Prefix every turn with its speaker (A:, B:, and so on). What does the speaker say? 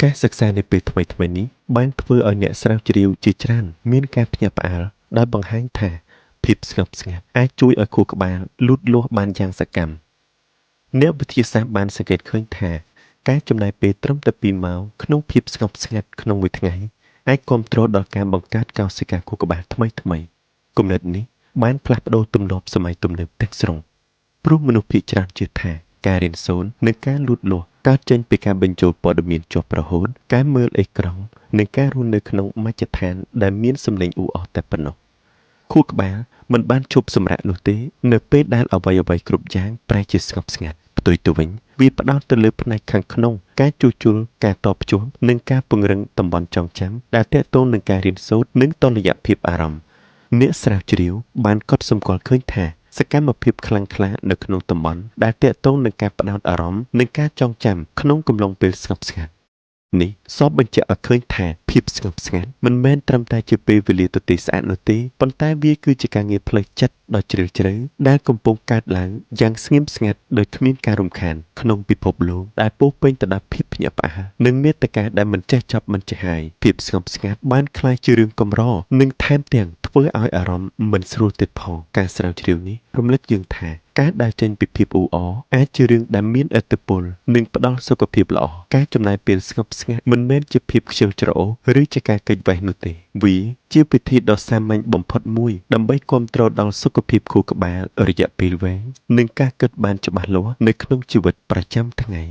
A: ការសិក្សានៅពេលថ្មីៗនេះបានធ្វើឲ្យអ្នកស្រាវជ្រាវជាច្រើនមានការភ្ញាក់ផ្អើលដោយបង្ហាញថាភាពស្ងប់ស្ងាត់អាចជួយឲ្យខួរក្បាលលូតលាស់បានយ៉ាងសកម្ម អ្នកវិទ្យាសាស្ត្របានសង្កេតឃើញថាការចំណាយពេលត្រឹមតែ2 ម៉ោងក្នុងភាពស្ងប់ស្ងាត់ក្នុងមួយថ្ងៃអាចគាំទ្រដល់ការបង្កើតកោសិកាខួរក្បាលថ្មីៗ គំនិតនេះបានផ្លាស់ប្ដូរទម្លាប់សម័យទំនើបទាំងស្រុងព្រោះមនុស្សភាគច្រើនជឿថាការរៀនសូត្រនិងការលូតលាស់កើតចេញពីការបញ្ចូលព័ត៌មានជាប់រហូតការមើលអេក្រង់និងការរស់នៅក្នុងមជ្ឈដ្ឋានដែលមានសំឡេងអ៊ូអរតែប៉ុណ្ណោះខួរក្បាលមិនបានឈប់សម្រាកនោះទេនៅពេលដែលអ្វីៗគ្រប់យ៉ាងប្រែជាស្ងប់ស្ងាត់ផ្ទុយទៅវិញវាផ្ដោតទៅលើផ្នែកខាងក្នុងការជួសជុលការតភ្ជាប់និងការពង្រឹងតំបន់ចងចាំដែលទាក់ទងនឹងការរៀនសូត្រនិងតុល្យភាពអារម្មណ៍អ្នកស្រាវជ្រាវបានកត់សម្គាល់ឃើញថាសកម្មភាពខ្លាំងក្លានៅក្នុងតំបន់ដែលទាក់ទងនឹងការផ្ដោតអារម្មណ៍និងការចងចាំក្នុងកំឡុងពេលស្ងប់ស្ងាត់នេះសពបញ្ជាក់ឲ្យឃើញថាភាពស្ងប់ស្ងាត់មិនមែនត្រឹមតែជាពេលវេលាទទេស្អាតនោះទេប៉ុន្តែវាគឺជាការងារផ្លូវចិត្តដ៏ជ្រាលជ្រៅដែលកំពុងកើតឡើងយ៉ាងស្ងៀមស្ងាត់ដោយគ្មានការរំខានក្នុងពិភពលោកដែលពោរពេញទៅដោយភាពភ្ញាក់ផ្អើលនិងមាតិកាដែលមិនចេះចប់មិនចេះហើយភាពស្ងប់ស្ងាត់បានក្លាយជារឿងកម្រនិងថែមទាំងធ្វើឲ្យអារម្មណ៍មិនស្រួលទៀតផងការស្រាវជ្រាវនេះរំលឹកយើងថាការដើរចេញពីភាពអ៊ូអរអាចជារឿងដែលមានឥទ្ធិពលនិងផ្ដល់សុខភាពល្អការចំណាយពេលស្ងប់ស្ងាត់មិនមែនជាភាពខ្ជិលច្រអូសឬជាការគេចវេះនោះទេវាជាវិធីដ៏សាមញ្ញបំផុតមួយដើម្បីគាំទ្រដល់សុខភាពខួរក្បាលរយៈពេលវែងនិងការគិតបានច្បាស់លាស់នៅក្នុងជីវិតប្រចាំថ្ងៃ